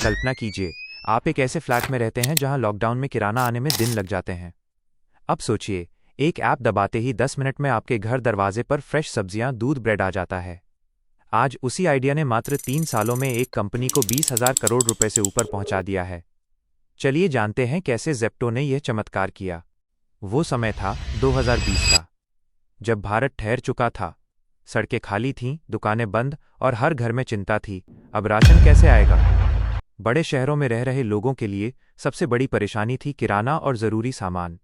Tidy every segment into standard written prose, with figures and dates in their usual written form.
कल्पना कीजिए, आप एक ऐसे फ्लैट में रहते हैं जहां लॉकडाउन में किराना आने में दिन लग जाते हैं। अब सोचिए, एक ऐप दबाते ही 10 मिनट में आपके घर दरवाजे पर फ्रेश सब्जियां, दूध, ब्रेड आ जाता है। आज उसी आइडिया ने मात्र 3 सालों में एक कंपनी को 20,000 करोड़ रुपए से ऊपर पहुंचा दिया है। चलिए जानते हैं कैसे ज़ेप्टो ने यह चमत्कार किया। वो समय था 2020 का, जब भारत ठहर चुका था। सड़कें खाली थीं, दुकानें बंद और हर घर में चिंता थी, अब राशन कैसे आएगा। बड़े शहरों में रह रहे लोगों के लिए सबसे बड़ी परेशानी थी किराना और ज़रूरी सामान।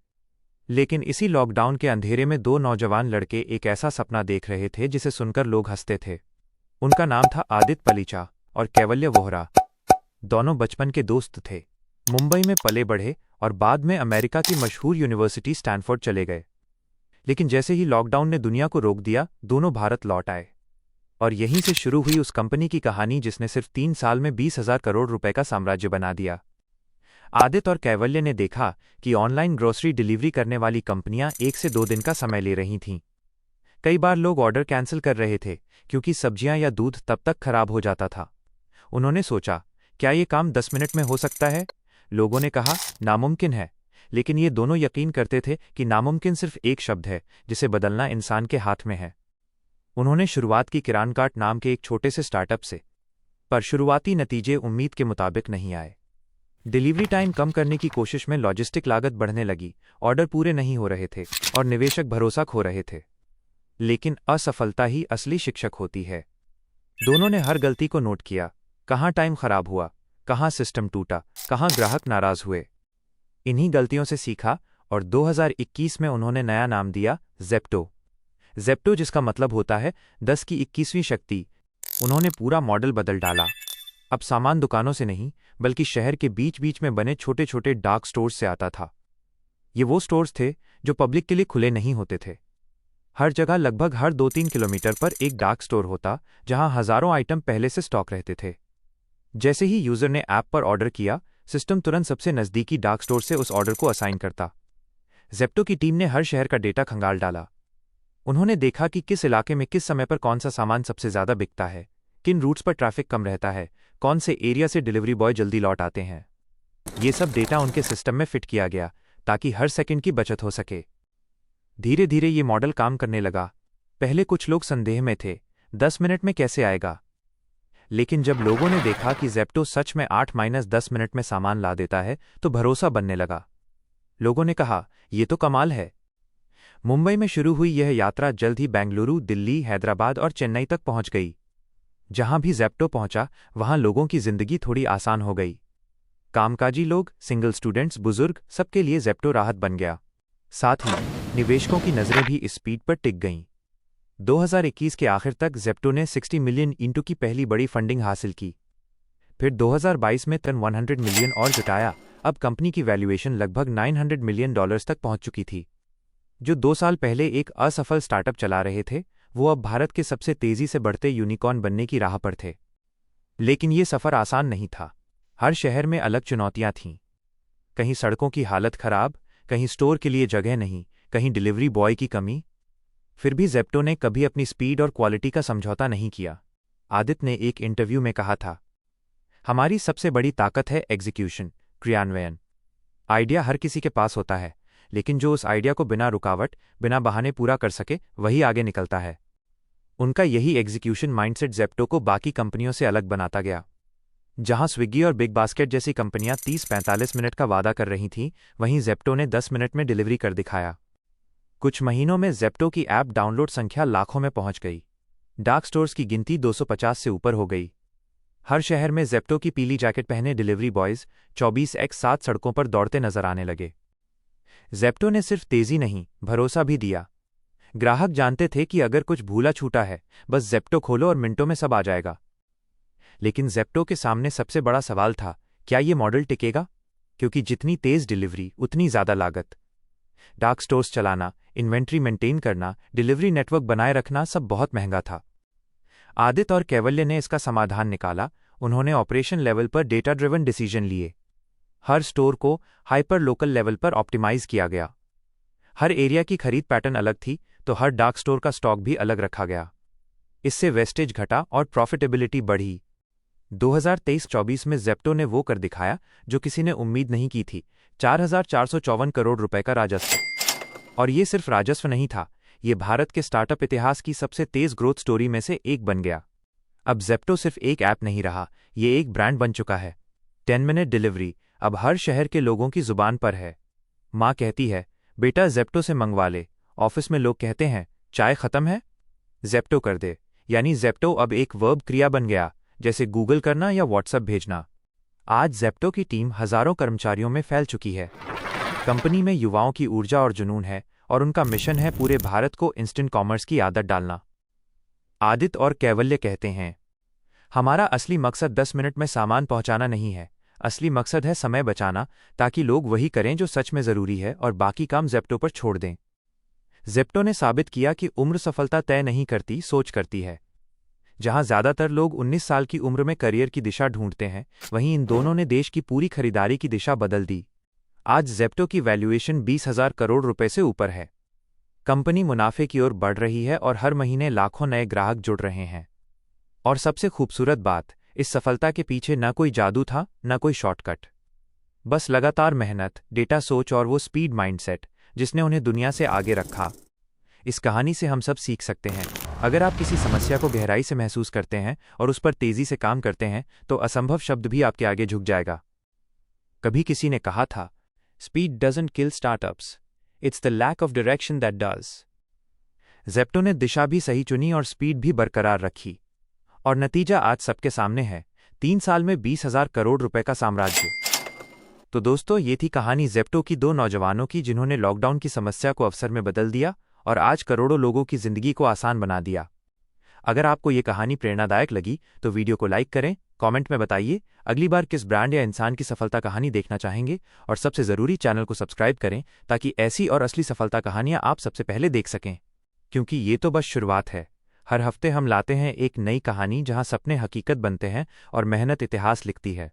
लेकिन इसी लॉकडाउन के अंधेरे में दो नौजवान लड़के एक ऐसा सपना देख रहे थे जिसे सुनकर लोग हंसते थे। उनका नाम था आदित्य पलीचा और कैवल्य वोहरा। दोनों बचपन के दोस्त थे, मुंबई में पले बढ़े और बाद में अमेरिका की मशहूर यूनिवर्सिटी स्टैनफोर्ड चले गए। लेकिन जैसे ही लॉकडाउन ने दुनिया को रोक दिया, दोनों भारत लौट आए। और यहीं से शुरू हुई उस कंपनी की कहानी जिसने सिर्फ 3 साल में 20,000 करोड़ रुपए का साम्राज्य बना दिया। आदित्य और कैवल्य ने देखा कि ऑनलाइन ग्रोसरी डिलीवरी करने वाली कंपनियां 1 से 2 दिन का समय ले रही थीं। कई बार लोग ऑर्डर कैंसिल कर रहे थे क्योंकि सब्जियां या दूध तब तक खराब हो जाता था। उन्होंने सोचा, क्या ये काम 10 मिनट में हो सकता है? लोगों ने कहा, नामुमकिन है। लेकिन ये दोनों यकीन करते थे कि नामुमकिन सिर्फ एक शब्द है जिसे बदलना इंसान के हाथ में है। उन्होंने शुरुआत की किरानकार्ट नाम के एक छोटे से स्टार्टअप से, पर शुरुआती नतीजे उम्मीद के मुताबिक नहीं आए। डिलीवरी टाइम कम करने की कोशिश में लॉजिस्टिक लागत बढ़ने लगी, ऑर्डर पूरे नहीं हो रहे थे और निवेशक भरोसा खो रहे थे। लेकिन असफलता ही असली शिक्षक होती है। दोनों ने हर गलती को नोट किया, कहाँ टाइम खराब हुआ, कहाँ सिस्टम टूटा, कहाँ ग्राहक नाराज हुए। इन्हीं गलतियों से सीखा और 2021 में उन्होंने नया नाम दिया, ज़ेप्टो। ज़ेप्टो, जिसका मतलब होता है 10 की 21वीं शक्ति। उन्होंने पूरा मॉडल बदल डाला। अब सामान दुकानों से नहीं, बल्कि शहर के बीच बीच में बने छोटे छोटे डार्क स्टोर्स से आता था। ये वो स्टोर्स थे जो पब्लिक के लिए खुले नहीं होते थे। हर जगह लगभग हर 2-3 किलोमीटर पर एक डार्क स्टोर होता, जहां हजारों आइटम पहले से स्टॉक रहते थे। जैसे ही यूजर ने ऐप पर ऑर्डर किया, सिस्टम तुरंत सबसे नज़दीकी डार्क स्टोर से उस ऑर्डर को असाइन करता। ज़ेप्टो की टीम ने हर शहर का डेटा खंगाल डाला। उन्होंने देखा कि किस इलाके में किस समय पर कौन सा सामान सबसे ज़्यादा बिकता है, किन रूट्स पर ट्रैफिक कम रहता है, कौन से एरिया से डिलीवरी बॉय जल्दी लौट आते हैं। ये सब डेटा उनके सिस्टम में फिट किया गया ताकि हर सेकंड की बचत हो सके। धीरे धीरे ये मॉडल काम करने लगा। पहले कुछ लोग संदेह में थे, 10 मिनट में कैसे आएगा। लेकिन जब लोगों ने देखा कि ज़ेप्टो सच में 8-10 मिनट में सामान ला देता है, तो भरोसा बनने लगा। लोगों ने कहा, ये तो कमाल है। मुंबई में शुरू हुई यह यात्रा जल्द ही बेंगलुरु, दिल्ली, हैदराबाद और चेन्नई तक पहुंच गई। जहां भी ज़ेप्टो पहुंचा, वहां लोगों की जिंदगी थोड़ी आसान हो गई। कामकाजी लोग, सिंगल स्टूडेंट्स, बुजुर्ग, सबके लिए ज़ेप्टो राहत बन गया। साथ ही निवेशकों की नज़रें भी इस स्पीड पर टिक गईं। 2021 के आखिर तक ज़ेप्टो ने 60 मिलियन इंटू की पहली बड़ी फंडिंग हासिल की। फिर 2022 में 100 मिलियन और जुटाया। अब कंपनी की वैल्यूएशन लगभग $900 मिलियन तक पहुंच चुकी थी। जो 2 साल पहले एक असफल स्टार्टअप चला रहे थे, वो अब भारत के सबसे तेजी से बढ़ते यूनिकॉर्न बनने की राह पर थे। लेकिन ये सफ़र आसान नहीं था। हर शहर में अलग चुनौतियां थीं। कहीं सड़कों की हालत खराब, कहीं स्टोर के लिए जगह नहीं, कहीं डिलीवरी बॉय की कमी। फिर भी ज़ेप्टो ने कभी अपनी स्पीड और क्वालिटी का समझौता नहीं किया। आदित्य ने एक इंटरव्यू में कहा था, हमारी सबसे बड़ी ताकत है एग्जीक्यूशन, क्रियान्वयन। आइडिया हर किसी के पास होता है, लेकिन जो उस आइडिया को बिना रुकावट, बिना बहाने पूरा कर सके, वही आगे निकलता है। उनका यही एग्जीक्यूशन माइंडसेट ज़ेप्टो को बाकी कंपनियों से अलग बनाता गया। जहां स्विगी और बिग बास्केट जैसी कंपनियां 30-45 मिनट का वादा कर रही थीं, वहीं ज़ेप्टो ने 10 मिनट में डिलीवरी कर दिखाया। कुछ महीनों में ज़ेप्टो की ऐप डाउनलोड संख्या लाखों में पहुंच गई। डार्क स्टोर्स की गिनती 250 से ऊपर हो गई। हर शहर में ज़ेप्टो की पीली जैकेट पहने डिलीवरी बॉयज 24x7 सड़कों पर दौड़ते नजर आने लगे। ज़ेप्टो ने सिर्फ तेजी नहीं, भरोसा भी दिया। ग्राहक जानते थे कि अगर कुछ भूला छूटा है, बस ज़ेप्टो खोलो और मिनटों में सब आ जाएगा। लेकिन ज़ेप्टो के सामने सबसे बड़ा सवाल था, क्या ये मॉडल टिकेगा? क्योंकि जितनी तेज डिलीवरी, उतनी ज़्यादा लागत। डार्क स्टोर्स चलाना, इन्वेंट्री मेंटेन करना, डिलीवरी नेटवर्क बनाए रखना, सब बहुत महंगा था। आदित्य और कैवल्य ने इसका समाधान निकाला। उन्होंने ऑपरेशन लेवल पर डेटा ड्रिवन डिसीजन लिए। हर स्टोर को हाइपर लोकल लेवल पर ऑप्टिमाइज किया गया। हर एरिया की खरीद पैटर्न अलग थी, तो हर डार्क स्टोर का स्टॉक भी अलग रखा गया। इससे वेस्टेज घटा और प्रॉफिटेबिलिटी बढ़ी। 2023-24 में ज़ेप्टो ने वो कर दिखाया जो किसी ने उम्मीद नहीं की थी। 4,454 करोड़ रुपए का राजस्व। और ये सिर्फ राजस्व नहीं था, ये भारत के स्टार्टअप इतिहास की सबसे तेज ग्रोथ स्टोरी में से एक बन गया। अब ज़ेप्टो सिर्फ एक ऐप नहीं रहा, ये एक ब्रांड बन चुका है। 10 मिनट डिलीवरी अब हर शहर के लोगों की जुबान पर है। माँ कहती है, बेटा ज़ेप्टो से मंगवा ले। ऑफिस में लोग कहते हैं, चाय खत्म है, ज़ेप्टो कर दे। यानी ज़ेप्टो अब एक वर्ब क्रिया बन गया, जैसे गूगल करना या व्हाट्सएप भेजना। आज ज़ेप्टो की टीम हजारों कर्मचारियों में फैल चुकी है। कंपनी में युवाओं की ऊर्जा और जुनून है, और उनका मिशन है पूरे भारत को इंस्टेंट कॉमर्स की आदत डालना। आदित्य और कैवल्य कहते हैं, हमारा असली मकसद 10 मिनट में सामान पहुंचाना नहीं है, असली मकसद है समय बचाना, ताकि लोग वही करें जो सच में जरूरी है और बाकी काम ज़ेप्टो पर छोड़ दें। ज़ेप्टो ने साबित किया कि उम्र सफलता तय नहीं करती, सोच करती है। जहां ज्यादातर लोग 19 साल की उम्र में करियर की दिशा ढूंढते हैं, वहीं इन दोनों ने देश की पूरी खरीदारी की दिशा बदल दी। आज ज़ेप्टो की वैल्यूएशन 20,000 करोड़ रुपए से ऊपर है। कंपनी मुनाफे की ओर बढ़ रही है और हर महीने लाखों नए ग्राहक जुड़ रहे हैं। और सबसे खूबसूरत बात, इस सफलता के पीछे न कोई जादू था, न कोई शॉर्टकट। बस लगातार मेहनत, डेटा सोच और वो स्पीड माइंडसेट जिसने उन्हें दुनिया से आगे रखा। इस कहानी से हम सब सीख सकते हैं, अगर आप किसी समस्या को गहराई से महसूस करते हैं और उस पर तेजी से काम करते हैं, तो असंभव शब्द भी आपके आगे झुक जाएगा। कभी किसी ने कहा था, speed doesn't kill startups, it's the lack of direction that does. Zepto ने दिशा भी सही चुनी और स्पीड भी बरकरार रखी, और नतीजा आज सबके सामने है। 3 साल में 20,000 करोड़ रुपए का साम्राज्य। तो दोस्तों, ये थी कहानी ज़ेप्टो की 2 नौजवानों की, जिन्होंने लॉकडाउन की समस्या को अवसर में बदल दिया और आज करोड़ों लोगों की जिंदगी को आसान बना दिया। अगर आपको ये कहानी प्रेरणादायक लगी तो वीडियो को लाइक करें, कमेंट में बताइए अगली बार किस ब्रांड या इंसान की सफलता कहानी देखना चाहेंगे, और सबसे ज़रूरी चैनल को सब्सक्राइब करें ताकि ऐसी और असली सफलता कहानियां आप सबसे पहले देख सकें। क्योंकि ये तो बस शुरुआत है। हर हफ्ते हम लाते हैं एक नई कहानी जहां सपने हकीकत बनते हैं और मेहनत इतिहास लिखती है।